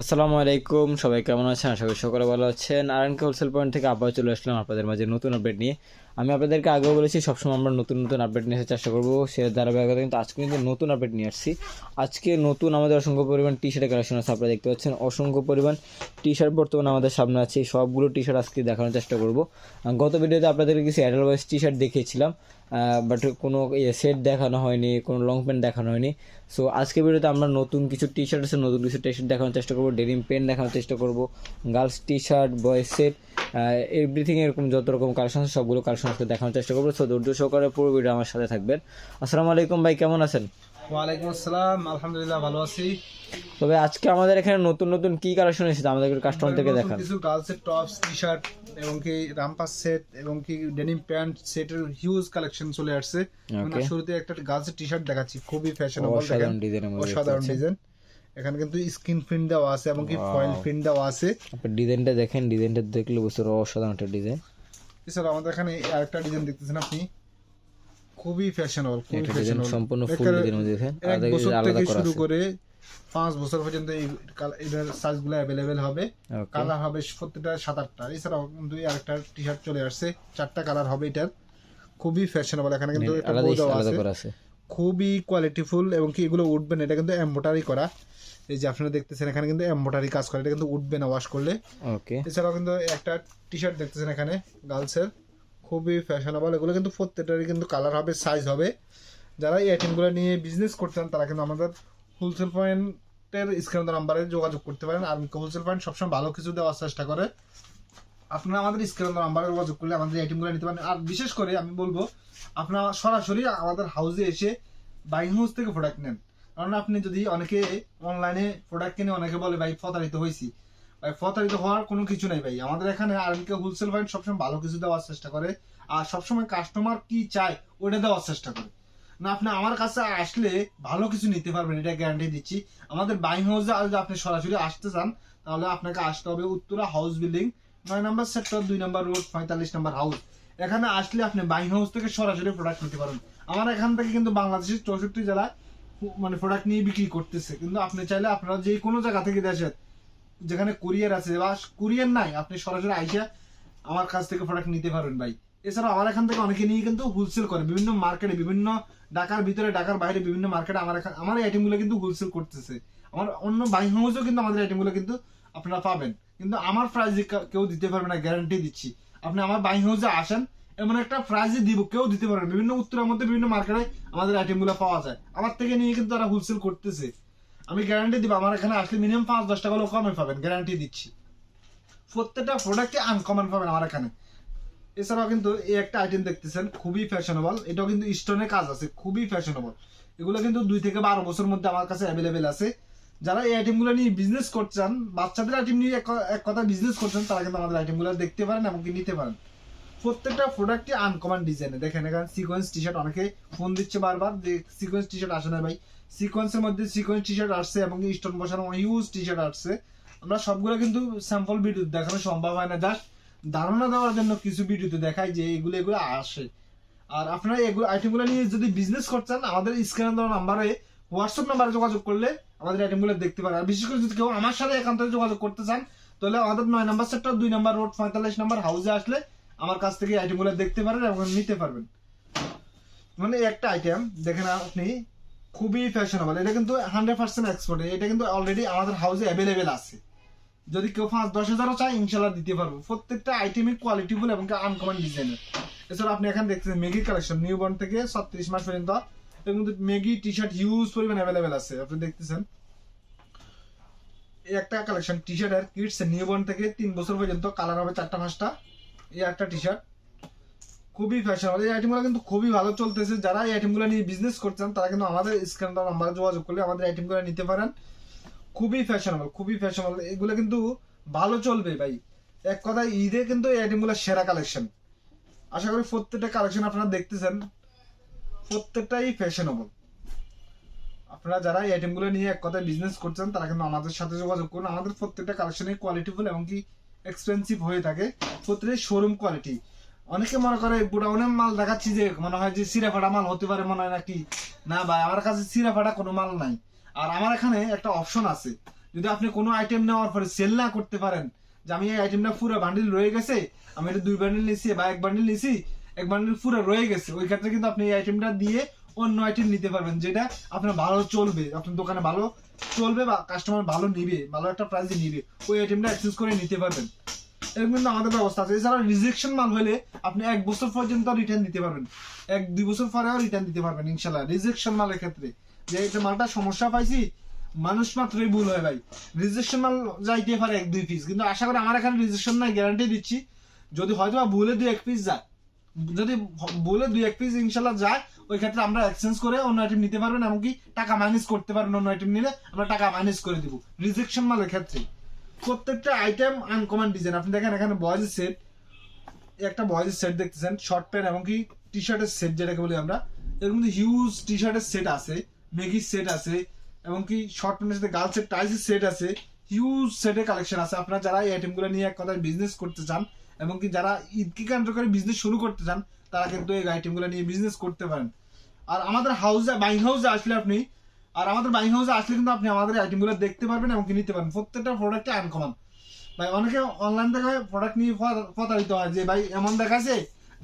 আসসালামু আলাইকুম, সবাই কেমন আছেন? আশা করি সকলে ভালো আছেন। আরএনকে হোলসেল পয়েন্ট থেকে আবার চলে আসলাম আপনাদের মাঝে নতুন আপডেট নিয়ে। আমি আপনাদেরকে আগেও বলেছি সবসময় আমরা নতুন নতুন আপডেট নিয়ে আসার চেষ্টা করবো, সে ধারাবাহিকতা কিন্তু আজকে কিন্তু নতুন আপডেট নিয়ে আসছি। আজকে নতুন আমাদের অসংখ্য পরিমাণ টি শার্টের কালেকশন আছে, আপনারা দেখতে পাচ্ছেন অসংখ্য পরিমাণ টি শার্ট বর্তমানে আমাদের সামনে আছে। সবগুলো টি শার্ট আজকে দেখানোর চেষ্টা করবো। গত ভিডিওতে আপনাদেরকে কিছু অ্যাডাল বয়েজ টি শার্ট দেখিয়েছিলাম, বাট কোনো সেট দেখানো হয়নি, কোনো লং প্যান্ট দেখানো হয়নি। সো আজকে ভিডিওতে আমরা নতুন কিছু টি শার্ট আছে, নতুন কিছু টি শার্ট দেখানোর চেষ্টা করবো, ডেনিম প্যান্ট দেখানোর চেষ্টা করবো, girls T shirt, boys set, everything এরকম যত রকম কালেকশন আছে সবগুলো কালেকশন আজকে দেখানোর চেষ্টা করবো। সো ধৈর্য সহকারে পুরো ভিডিও আমার সাথে থাকবেন। আসসালামু আলাইকুম ভাই, কেমন আছেন? ওয়ালাইকুম আসসালাম, আলহামদুলিল্লাহ ভালো আছি। তবে আজকে আমাদের এখানে নতুন নতুন কি কালেকশন এসেছে আমাদের কাস্টমারদেরকে দেখান। কিছু গার্লসের টপস, টি শার্ট এবং কি রামপাস সেট এবং কি ডেনিম প্যান্ট সেটের হিউজ কালেকশন চলে আসছে। আমরা শুরুতে একটা গার্লসের টি শার্ট দেখাচ্ছি, খুবই ফ্যাশনেবল, অসাধারণ ডিজাইনের মধ্যে, অসাধারণ ডিজাইন। এখানে কিন্তু স্ক্রিন প্রিন্ট দেওয়া আছে এবং কি ফয়েল প্রিন্ট দেওয়া আছে। আপনি ডিজাইনটা দেখেন, ডিজাইনটা দেখলে বুঝতে পারবেন অসাধারণ একটা ডিজাইন। এছাড়া আমাদের এখানে আরেকটা ডিজাইন দেখতেছেন আপনি, খুবই ফ্যাশনেবল, খুবই একটা ডিজাইন ফ্যাশনেবল, সম্পূর্ণ ফুল ডিজাইনের মধ্যে দেখেন, এক বছর আলাদা থেকে করা শুরু আছে। করে 5 বছর পর্যন্ত এটার সাইজগুলো অ্যাভেলেবেল হবে। কালার হবে প্রত্যেকটা 7-8টা। এছাড়াও কিন্তু আরেকটা টি শার্ট চলে আসছে, 4টা কালার হবে এটার, খুবই ফ্যাশনেবল। এখানে কিন্তু একটা বোর্ড দেওয়া আছে, খুবই কোয়ালিটিফুল এবং কি এগুলো উঠবে না, এটা কিন্তু এমব্রয়ডারি করা। এই যে আপনারা দেখতেছেন এখানে কিন্তু এমব্রয়ডারি কাজ করা, এটা কিন্তু উঠবে না ওয়াশ করলে। ওকে, এছাড়াও কিন্তু একটা টি শার্ট দেখতেছেন এখানে গার্লসের, খুবই ফ্যাশনেবল। এগুলো কিন্তু প্রত্যেকটারই কিন্তু কালার হবে, সাইজ হবে। যারা এই আইটেমগুলো নিয়ে বিজনেস করছেন তারা কিন্তু আমাদের হোলসেল পয়েন্টের স্ক্রিনের নাম্বারে যোগাযোগ করতে পারেন। আর হোলসেল পয়েন্ট সবসময় ভালো কিছু দেওয়ার চেষ্টা করে। আপনারা আমাদের স্ক্রিনের নাম্বারে যোগাযোগ করলে আমাদের আইটেমগুলো নিতে পারেন। আর বিশেষ করে আমি বলবো, আপনারা সরাসরি আমাদের হাউসে এসে বাইং হাউস থেকে প্রোডাক্ট নেন। কারণ আপনি যদি অনেকে অনলাইনে প্রোডাক্ট কিনে অনেকে বলে ভাই প্রতারিত হয়েছি, ভাই প্রতারিত হওয়ার কোনো কিছু নাই ভাই। আমাদের এখানে আরএমকে হোলসেল পয়েন্ট সবসময় ভালো কিছু দেওয়ার চেষ্টা করে, আর সবসময় কাস্টমার কি চায় ওটা দেওয়ার চেষ্টা করে। না, আপনি আমার কাছে আসলে ভালো কিছু নিতে পারবেন, এটা গ্যারান্টি দিচ্ছি। আমাদের বাইং হাউসে যদি আপনি সরাসরি আসতে চান তাহলে আপনাকে আসতে হবে উত্তরা হাউস বিল্ডিং 9 নম্বর সেক্টর 2 নম্বর রোড 45 নম্বর হাউস। এখানে আসলে আপনি বাইং হাউস থেকে সরাসরি প্রোডাক্ট নিতে পারবেন। আমার এখান থেকে কিন্তু বাংলাদেশের 64 জেলায় মানে প্রোডাক্ট নিয়ে বিক্রি করতেছে। কিন্তু আপনি চাইলে আপনারা যে কোনো জায়গা থেকে দেশের যেখানে কুরিয়ার আছে বা কুরিয়ার নাই, আপনি সরাসরি আইসা আমার কাছ থেকে প্রোডাক্ট নিতে পারবেন ভাই। এছাড়া আমার এখান থেকে অনেকে নিয়ে কিন্তু হোলসেল করে বিভিন্ন মার্কেটে, বিভিন্ন ঢাকার ভিতরে, ঢাকার বাইরে বিভিন্ন মার্কেটে আমার এই আইটেমগুলো কিন্তু হোলসেল করতেছে। আমার অন্য বাইং হাউসেও কিন্তু আমাদের আইটেমগুলো কিন্তু আপনারা পাবেন, কিন্তু আমার প্রাইসে কেউ দিতে পারবে না, গ্যারান্টি দিচ্ছি। আপনি আমার বাইং হাউসে আসেন, এমন একটা প্রাইসে দিব কেউ দিতে পারবে না। বিভিন্ন উত্তরের মধ্যে বিভিন্ন মার্কেটে আমাদের আইটেমগুলো পাওয়া যায়, আমার থেকে নিয়ে কিন্তু তারা হোলসেল করতেছে। আমি গ্যারান্টি দিব, আমার এখানে আসলে মিনিমাম 5-10 টাকা কমে পাবেন, গ্যারান্টি দিচ্ছি। প্রত্যেকটা প্রোডাক্টে আনকমন পাবেন আমার এখানে। এছাড়াও কিন্তু এই একটা আইটেম দেখতেছেন, খুবই ফ্যাশনেবল, এটাও কিন্তু স্টোনের কাজ আছে, খুবই ফ্যাশনেবল। এগুলো কিন্তু 2 থেকে 12 বছর মধ্যে আমার কাছে অ্যাভেলেবেল আছে। যারা এই আইটেমগুলো নিয়ে বিজনেস করছেন, বাচ্চাদের আইটেম নিয়ে এক কথা বিজনেস করছেন, তারা কিন্তু আমাদের আইটেমগুলো দেখতে পারেন এবং নিতে পারেন। প্রত্যেকটা প্রোডাক্টই আনকমন ডিজাইনে। দেখেন এখানে সিকোয়েন্স টি শার্ট, অনেকে ফোন দিচ্ছে বারবার যে সিকোয়েন্স টি শার্ট আসে না ভাই। সিকোয়েন্সের মধ্যে সিকোয়েন্স টি শার্ট আসছে এবং স্টোন বসানো হিউজ টি শার্ট আসছে। আমরা সবগুলো কিন্তু স্যাম্পল ভিডিও দেখানো সম্ভব হয় না, জাস্ট ধারণা দেওয়ার জন্য কিছু ভিডিওতে দেখাই যে এগুলো আসে। আর আপনারা এগুলো আইটেমগুলো নিয়ে যদি বিজনেস করছেন, আমাদের স্ক্রিনে দেওয়া নাম্বারে হোয়াটসঅ্যাপ নাম্বারে যোগাযোগ করলে আমাদের আইটেমগুলো দেখতে পারেন। আর বিশেষ করে যদি কেউ আমার সাথে একান্ত যোগাযোগ করতে চান তাহলে আমাদের 9 নম্বর সেক্টর 2 নম্বর রোড 45 নম্বর হাউসে আসলে আমার কাছ থেকে আইটেমগুলো দেখতে পারেন এবং নিতে পারবেন। মানে একটা আইটেম দেখেন আপনি, খুবই ফ্যাশনেবল, এটা কিন্তু 100% এক্সপোর্ট, এটা কিন্তু অলরেডি আমাদের হাউসে অ্যাভেলেবেল আছে। যদি কেউ 5-10 হাজারও চায় ইনশাল্লাহ দিতে পারবো। প্রত্যেকটা আইটেমই কোয়ালিটিফুল এবং আনকমন ডিজাইনের। এছাড়া আপনি এখানে দেখছেন মেগি কালেকশন, নিউবর্ন থেকে 36 মাস পর্যন্ত এর মধ্যে মেগি টি শার্ট হিউজ পরিমাণ অ্যাভেলেবেল আছে। আপনি দেখতেছেন এই একটা কালেকশন টি শার্টের কিডস নিউবর্ন থেকে 3 বছর পর্যন্ত, কালার হবে 4টা-5টা। এই একটা টি শার্ট খুবই ফ্যাশনেবল, এই আইটেমগুলো কিন্তু খুবই ভালো চলতেছে। যারা এই আইটেমগুলো নিয়ে বিজনেস করছেন তারা কিন্তু আমাদের স্ক্রিন নাম্বারে যোগাযোগ করলে আমাদের আইটেমগুলো নিতে পারেন। খুবই ফ্যাশনেবল, খুবই ফ্যাশনেবল, এগুলো কিন্তু ভালো চলবে ভাই। এক কথায় ঈদে কিন্তু এই আইটেমগুলো সেরা কালেকশন। আশা করি প্রত্যেকটা কালেকশন আপনারা দেখতেছেন, প্রত্যেকটাই ফ্যাশনেবল। আপনারা যারা এই আইটেমগুলো নিয়ে এক কথায় বিজনেস করছেন তারা কিন্তু আমাদের সাথে যোগাযোগ করুন। আমাদের প্রত্যেকটা কালেকশনই কোয়ালিটিফুল এবং কি এক্সপেন্সিভ হয়ে থাকে, প্রত্যেকটাই শোরুম কোয়ালিটি। অনেকে মনে করে গোডাউনের মাল দেখাচ্ছি যে মনে হয় যে সিরা ফাটা মাল হতে পারে, মনে হয় নাকি। না ভাই, আমার কাছে সিরা ফাটা কোনো মাল নাই। আর আমার এখানে একটা অপশন আছে, যদি আপনি কোনো আইটেম নেওয়ার পরে সেল না করতে পারেন, যে আমি এই আইটেমটা পুরো বান্ডিল রয়ে গেছে, আমি এটা 2 বান্ডিল নিছি বা 1 বান্ডিল নিছি, 1 বান্ডিল পুরো রয়ে গেছে, ওই ক্ষেত্রে কিন্তু আপনি এই আইটেমটা দিয়ে অন্য আইটেম নিতে পারবেন, যেটা আপনার ভালো চলবে, আপনার দোকানে ভালো চলবে বা কাস্টমার ভালো নিবে, ভালো একটা প্রাইসে নিবে, ওই আইটেমটা এক্সচেঞ্জ করে নিতে পারবেন। এরকম কিন্তু আমাদের ব্যবস্থা আছে। এছাড়া রিজেকশন মাল হলে আপনি 1 বছর পর্যন্ত রিটার্ন দিতে পারবেন, 1-2 বছর পরেও রিটার্ন দিতে পারবেন ইনশাল্লাহ। রিজেকশন মালের ক্ষেত্রে যে এটা মালটা সমস্যা পাইছি, মানুষ মাত্রই ভুল হয় ভাই, রিজেকশন মাল যাইতে পারে 1-2 পিস, কিন্তু আশা করি আমার এখানে রিজেকশন নাই, গ্যারান্টি দিচ্ছি। যদি হয়তো বা ভুলে 2-1 পিস যায়, যদি ভুলে 2-1 পিস ইনশাল্লাহ যায়, ওই ক্ষেত্রে আমরা এক্সচেঞ্জ করে অন্য আইটেম নিতে পারবেন, এমনকি টাকা মাইনাস করতে পারবেন, অন্য আইটেম নিলে আমরা টাকা মাইনাস করে দিব রিজেকশন মালের ক্ষেত্রে। প্রত্যেকটা আইটেম আনকমন ডিজাইন। আপনি দেখেন এখানে বয়েজ সেট, একটা বয়েজ সেট দেখতেছেন, শর্ট প্যান্ট এবং কি টি শার্টের সেট যেটাকে বলি আমরা, এর মধ্যে হিউজ টি শার্টের সেট আছে, মেগির সেট আছে, এবং কি শর্ট প্যান্টের সাথে গার্লসের টাইসের সেট আছে, হিউজ সেটের কালেকশন আছে। আপনারা যারা এই আইটেমগুলো নিয়ে এক কথায় বিজনেস করতে চান, এবং কি যারা ঈদকে কেন্দ্র করে বিজনেস শুরু করতে চান, তারা কিন্তু এই আইটেমগুলো নিয়ে বিজনেস করতে পারেন। আর আমাদের হাউসে, বাইং হাউসে আসলে আপনি, আর আমাদের বাইং হাউসে আসলে কিন্তু আপনি আমাদের আইটেমগুলো দেখতে পারবেন এবং কি নিতে পারবেন। প্রত্যেকটা প্রোডাক্টে আনকমন ভাই। অনেকে অনলাইন থেকে প্রোডাক্ট নিয়ে প্রতারিত হয় যে ভাই এমন দেখাচ্ছে,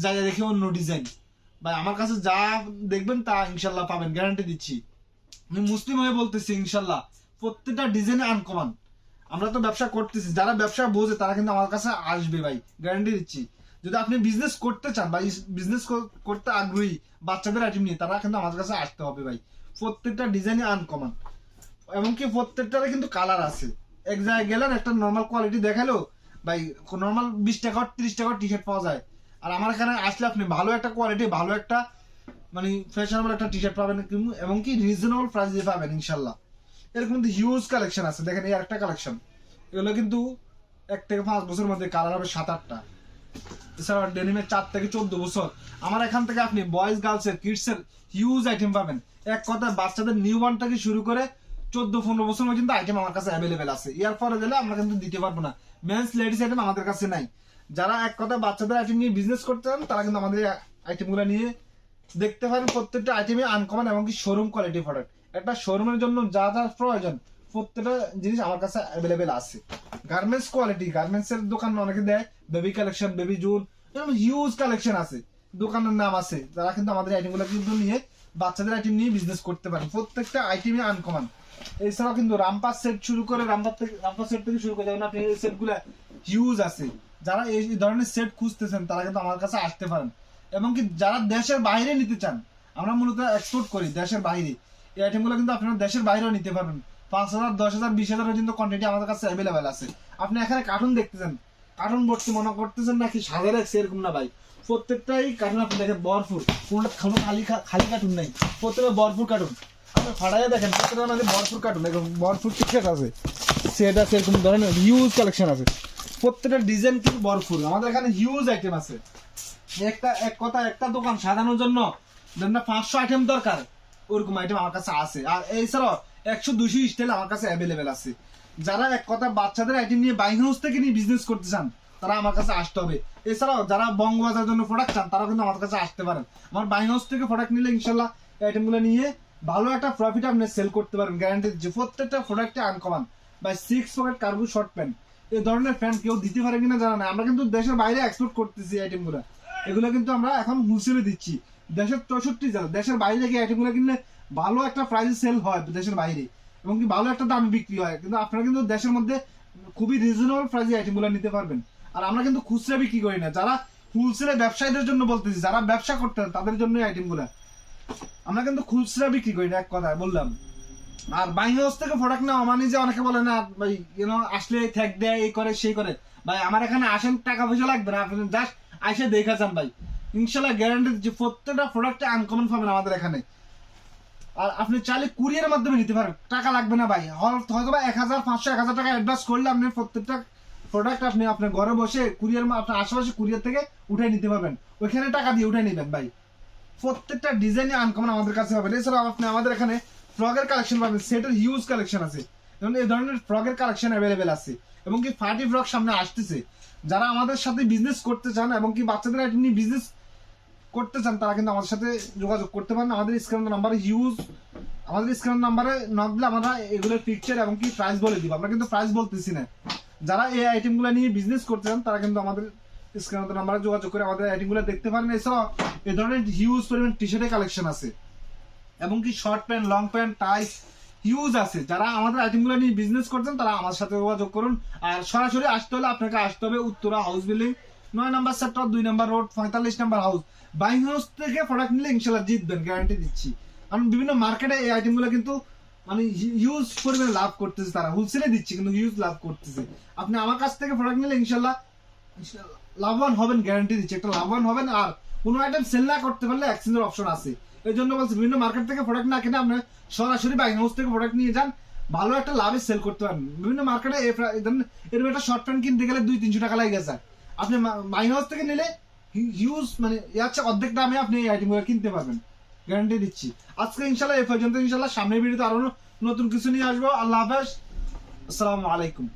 যা দেখে অন্য ডিজাইন। ভাই আমার কাছে যা দেখবেন তা ইনশাল্লাহ পাবেন, গ্যারান্টি দিচ্ছি। আমি মুসলিম হয়ে বলতেছি ইনশাল্লাহ, প্রত্যেকটা ডিজাইনে আনকমন। আমরা তো ব্যবসা করতেছি, যারা ব্যবসা বোঝে তারা কিন্তু আমার কাছে আসবে ভাই, গ্যারান্টি দিচ্ছি। যদি আপনি বিজনেস করতে চান বা বিজনেস করতে আগ্রহী বাচ্চাদের আইটেম নিয়ে, তারা কিন্তু আমাদের কাছে আসতে হবে ভাই। প্রত্যেকটা ডিজাইনে আনকমন, এমনকি প্রত্যেকটারে কিন্তু কালার আছে। এক জায়গায় গেলেন একটা নর্মাল কোয়ালিটি দেখালো ভাই, নর্মাল 20 টাকা 30 টাকা টি শার্ট পাওয়া যায়, আর আমার এখানে আসলে আপনি ভালো একটা কোয়ালিটি, ভালো একটা মানে ফ্যাশনেবল একটা টি শার্ট পাবেন, এবং কি রিজনেবল প্রাইসে পাবেন ইনশাল্লাহ। এরকম কিন্তু হিউজ কালেকশন আছে। দেখেন এই আরেকটা কালেকশন, এগুলো কিন্তু 1 থেকে 5 বছরের মধ্যে কালার হবে 7-8টা। এছাড়া ডেনিমের 4 থেকে 14 বছর। আমার এখান থেকে আপনি বয়েজ গার্লসের কিডসের হিউজ আইটেম পাবেন। এক কথায় বাচ্চাদের নিউ বর্ন থেকে শুরু করে 14-15 বছর পর্যন্ত আইটেম আমার কাছে অ্যাভেলেবেল আছে। এর পরে গেলে আমরা কিন্তু দিতে পারবো না, মেন্স লেডিস আইটেম আমাদের কাছে নাই। যারা এক কথায় বাচ্চাদের আইটেম নিয়ে বিজনেস করতে চান, তারা কিন্তু আমাদের আইটেমগুলো নিয়ে দেখতে পারেন। প্রত্যেকটা আইটেমে আনকমন এবং কি শোরুম কোয়ালিটি প্রোডাক্ট। একটা শোরুমের জন্য যা যা প্রয়োজন প্রত্যেকটা জিনিস আমার কাছে অ্যাভেলেবেল আছে। গার্মেন্টস কোয়ালিটি, গার্মেন্টস এর দোকান অনেকে দেয়, বেবি কালেকশন, বেবি জুন, এরকম হিউজ কালেকশন আছে, দোকানের নাম আছে। যারা কিন্তু আমাদের আইটেমগুলো কিন্তু নিয়ে বাচ্চাদের আইটেম নিয়ে বিজনেস করতে পারেন। প্রত্যেকটা আইটেমে আনকমন। এছাড়াও কিন্তু রামপাস সেট শুরু করে, রামপাস সেট থেকে শুরু করে যেমন আপনি এই সেটগুলো হিউজ আছে। যারা এই ধরনের সেট খুঁজতেছেন তারা কিন্তু আমার কাছে আসতে পারেন। এবং কি যারা দেশের বাইরে নিতে চান, আমরা মূলত এক্সপোর্ট করি দেশের বাইরে, এই আইটেমগুলো কিন্তু আপনারা দেশের বাইরেও নিতে পারবেন। 5,000, 10,000, 20,000 পর্যন্ত কোয়ান্টিটি আমাদের কাছে অ্যাভেলেবেল আছে। আপনি এখানে কার্টুন দেখতেছেন, কার্টুন ভর্তি মনে করতেছেন নাকি সাজা রাখছে, এরকম না ভাই। প্রত্যেকটাই কার্টুন আপনি দেখেন ভরপুর, কোনটা খালি কার্টুন নাই, প্রত্যেকটা ভরপুর কার্টুন। আপনি ফাটাইয়া দেখেন, প্রত্যেকটার মধ্যে ভরপুর কার্টুন, এরকম ভরপুর টিকেট আছে, সেট আছে, এরকম ধরনের হিউজ কালেকশন আছে। প্রত্যেকটা ডিজাইন কিন্তু ভরপুর। আমাদের এখানে হিউজ আইটেম আছে। একটা দোকান সাজানোর জন্য 500 আইটেম দরকার, ওরকম আইটেম আমার কাছে আছে। আর এছাড়াও 100-200 স্টাইল আমার কাছে অ্যাভেলেবেল আছে। যারা এক কথা বাচ্চাদের আইটেম নিয়ে বাইং হাউস থেকে নিয়ে বিজনেস করতে চান, তারা আমার কাছে আসতে হবে। এছাড়াও যারা বঙ্গবাজারের জন্য প্রোডাক্ট চান, তারা কিন্তু আমার কাছে আসতে পারেন। আমার বাইং হাউস থেকে প্রোডাক্ট নিলে ইনশাল্লাহ আইটেমগুলো নিয়ে ভালো একটা প্রফিট আপনি সেল করতে পারেন, গ্যারান্টি দিচ্ছি। প্রত্যেকটা প্রোডাক্টে আনকমন ভাই। 6 পকেট কার্গো শর্ট প্যান্ট, এই ধরনের প্যান্ট কেউ দিতে পারে কিনা জানা নাই। আমরা কিন্তু দেশের বাইরে এক্সপোর্ট করতেছি আইটেমগুলো, এগুলো কিন্তু আমরা এখন হোলসেলে দিচ্ছি দেশের 64 জেলা। দেশের বাইরে গিয়ে আইটেমগুলো কিনলে ভালো একটা প্রাইসে সেল হয় দেশের বাইরে, এবং কি ভালো একটা দামে বিক্রি হয়। কিন্তু আপনারা কিন্তু দেশের মধ্যে খুবই রিজনেবল প্রাইসে আইটেমগুলো নিতে পারবেন। আর আমরা কিন্তু খুচরা বিক্রি করি না, যারা হোলসেলে ব্যবসায়ীদের জন্য বলতেছি, যারা ব্যবসা করতে তাদের জন্য আইটেমগুলো। আমরা কিন্তু খুচরা বিক্রি করি না, এক কথায় বললাম। আর বাইং হাউস থেকে প্রোডাক্ট নেওয়া মানে যে অনেকে বলে না ভাই আসলে ঠেক দেয়, এই করে সেই করে, ভাই আমার এখানে আসেন, টাকা পয়সা লাগবে না, আপনি জাস্ট আইসে দেখা যান ভাই। ইনশাল্লাহ গ্যারান্টি দিচ্ছি প্রত্যেকটা প্রোডাক্টে আনকমন পাবেন আমাদের এখানে। আর আপনি চাইলে কুরিয়ারের মাধ্যমে নিতে পারেন, টাকা লাগবে না ভাই। হয়তো বা 1,500, 1,000 টাকা অ্যাডভান্স করলে আপনি প্রত্যেকটা প্রোডাক্ট আপনি আপনার ঘরে বসে কুরিয়ার, আপনার আশেপাশে কুরিয়ার থেকে উঠে নিতে পারবেন, ওইখানে টাকা দিয়ে উঠে নেবেন ভাই। প্রত্যেকটা ডিজাইনে আনকমন আমাদের কাছে পাবেন। এছাড়াও আপনি আমাদের এখানে ফ্রকের কালেকশন পাবেন, সেটের হিউজ কালেকশন আছে। যেমন এই ধরনের ফ্রকের কালেকশন অ্যাভেলেবেল আছে, এবং কি পার্টি ফ্রক সামনে আসতেছে। যারা আমাদের সাথে বিজনেস করতে চান এবং কি বাচ্চাদের আইটেম নিয়ে বিজনেস করতে চান, তারা কিন্তু আমাদের সাথে যোগাযোগ করতে পারেন। আমাদের স্ক্রিনে নাম্বার হিউজ আমাদের স্ক্রিন নাম্বারে নক দিলে আমরা এগুলোর পিকচার এবং কি প্রাইস বলে দিব। আমরা কিন্তু প্রাইস বলতেছি না। যারা এই আইটেমগুলো নিয়ে বিজনেস করতে চান তারা কিন্তু আমাদের স্ক্রিন নাম্বারে যোগাযোগ করে আমাদের আইটেমগুলো দেখতে পারেন। এছাড়াও এই ধরনের হিউজ পরিমাণ টি শার্টের কালেকশন আছে এবং কি শর্ট প্যান্ট, লং প্যান্ট, টাইস হিউজ আছে। যারা আমাদের আইটেমগুলো নিয়ে বিজনেস করছেন তারা আমার সাথে যোগাযোগ করুন। আর সরাসরি আসতে হলে আপনাকে আসতে হবে উত্তরা হাউস বিল্ডিং 9 নম্বর সেক্টর 2 নম্বর রোড 45 নম্বর হাউস। বাইং হাউস থেকে প্রোডাক্ট নিলে ইনশাল্লাহ জিতবেন, গ্যারান্টি দিচ্ছি। কারণ বিভিন্ন মার্কেটে এই আইটেমগুলো কিন্তু মানে হিউজ পরিমাণে লাভ করতেছে, তারা হোলসেলে দিচ্ছে কিন্তু হিউজ লাভ করতেছে। আপনি আমার কাছ থেকে প্রোডাক্ট নিলে ইনশাল্লাহ লাভবান হবেন, গ্যারান্টি দিচ্ছি একটা লাভবান হবেন। আর কোনো আইটেম সেল না করতে পারলে এক্সচেঞ্জের অপশন আছে। এই জন্য বলছি বিভিন্ন মার্কেট থেকে প্রোডাক্ট না কিনে আপনি সরাসরি বাইং হাউস থেকে প্রোডাক্ট নিয়ে যান, ভালো একটা লাভে সেল করতে পারেন। বিভিন্ন মার্কেটে এরকম একটা শর্ট প্যান্ট কিনতে গেলে 200-300 টাকা লাগে যায়, আপনি বাইং হাউস থেকে নিলে হিউজ মানে অর্ধেক দামে আপনি এই আইটেমগুলো কিনতে পারবেন, গ্যারান্টি দিচ্ছি। আজকে ইনশাল্লাহ এই পর্যন্ত। ইনশাল্লাহ সামনের ভিডিওতে আরো নতুন কিছু নিয়ে আসবো। আল্লাহ হাফেজ, আসসালামু আলাইকুম।